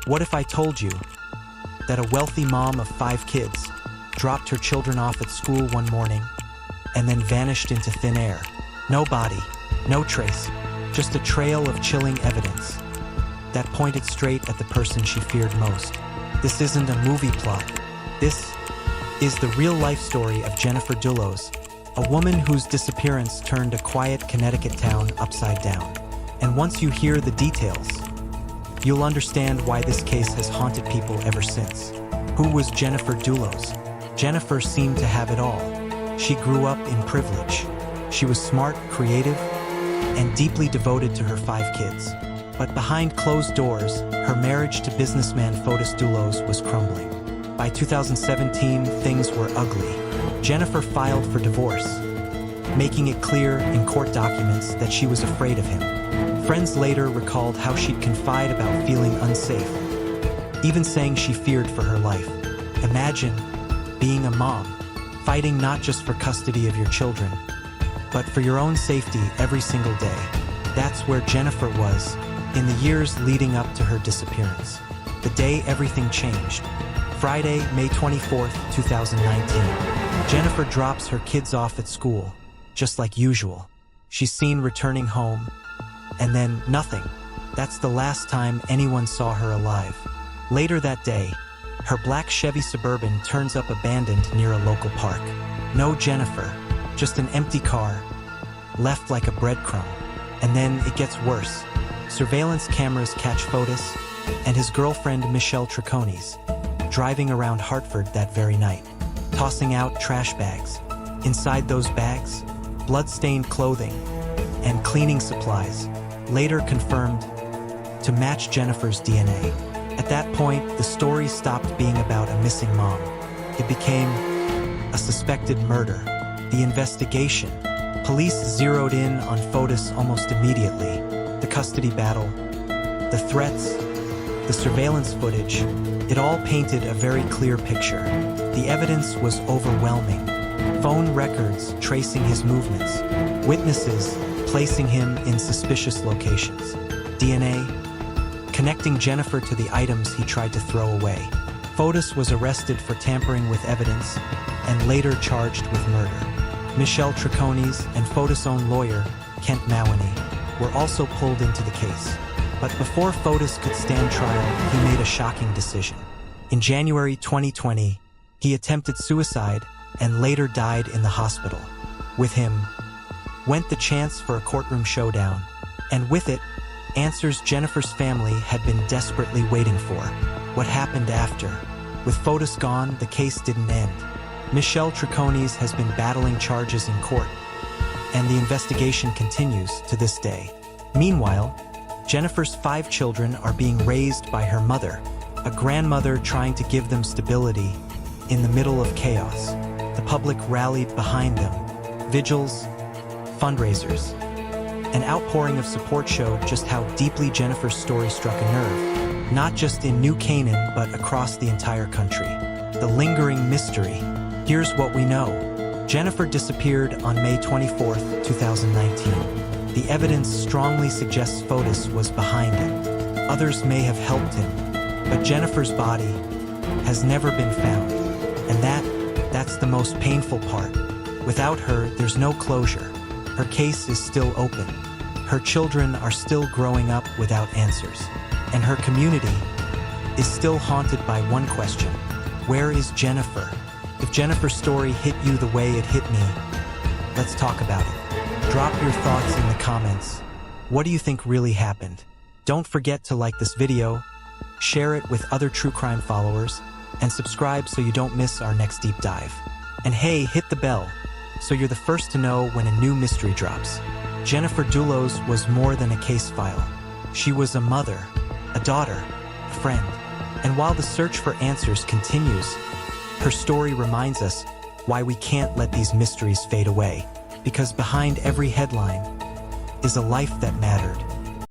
What if I told you that a wealthy mom of 5 kids dropped her children off at school one morning and then vanished into thin air? No body, no trace, just a trail of chilling evidence that pointed straight at the person she feared most. This isn't a movie plot. This is the real-life story of Jennifer Dulos, a woman whose disappearance turned a quiet Connecticut town upside down. And once you hear the details, you'll understand why this case has haunted people ever since. Who was Jennifer Dulos? Jennifer seemed to have it all. She grew up in privilege. She was smart, creative, and deeply devoted to her 5 kids. But behind closed doors, her marriage to businessman Fotis Dulos was crumbling. By 2017, things were ugly. Jennifer filed for divorce, making it clear in court documents that she was afraid of him. Friends later recalled how she'd confide about feeling unsafe, even saying she feared for her life. Imagine being a mom, fighting not just for custody of your children, but for your own safety every single day. That's where Jennifer was in the years leading up to her disappearance. The day everything changed. Friday, May 24th, 2019. Jennifer drops her kids off at school, just like usual. She's seen returning home, and then nothing. That's the last time anyone saw her alive. Later that day, her black Chevy Suburban turns up abandoned near a local park. No Jennifer, just an empty car, left like a breadcrumb. And then it gets worse. Surveillance cameras catch Fotis and his girlfriend Michelle Troconis driving around Hartford that very night, tossing out trash bags. Inside those bags, blood-stained clothing and cleaning supplies, later confirmed to match Jennifer's DNA. At that point, the story stopped being about a missing mom. It became a suspected murder. The investigation. Police zeroed in on Fotis almost immediately. The custody battle, the threats, the surveillance footage, it all painted a very clear picture. The evidence was overwhelming. Phone records tracing his movements, witnesses placing him in suspicious locations, DNA connecting Jennifer to the items he tried to throw away. Fotis was arrested for tampering with evidence and later charged with murder. Michelle Troconis and Fotis' own lawyer, Kent Mawani, were also pulled into the case. But before Fotis could stand trial, he made a shocking decision. In January 2020, he attempted suicide and later died in the hospital. With him went the chance for a courtroom showdown, and with it, answers Jennifer's family had been desperately waiting for. What happened after? With Fotis gone, the case didn't end. Michelle Troconis has been battling charges in court, and the investigation continues to this day. Meanwhile, Jennifer's 5 children are being raised by her mother, a grandmother trying to give them stability in the middle of chaos. The public rallied behind them. Vigils, fundraisers, an outpouring of support showed just how deeply Jennifer's story struck a nerve, not just in New Canaan, but across the entire country. The lingering mystery. Here's what we know. Jennifer disappeared on May 24th, 2019. The evidence strongly suggests Fotis was behind it. Others may have helped him, but Jennifer's body has never been found. And that's the most painful part. Without her, there's no closure. Her case is still open. Her children are still growing up without answers. And her community is still haunted by one question. Where is Jennifer? If Jennifer's story hit you the way it hit me, let's talk about it. Drop your thoughts in the comments. What do you think really happened? Don't forget to like this video, share it with other true crime followers, and subscribe so you don't miss our next deep dive. And hey, hit the bell so you're the first to know when a new mystery drops. Jennifer Dulos was more than a case file. She was a mother, a daughter, a friend. And while the search for answers continues, her story reminds us why we can't let these mysteries fade away. Because behind every headline is a life that mattered.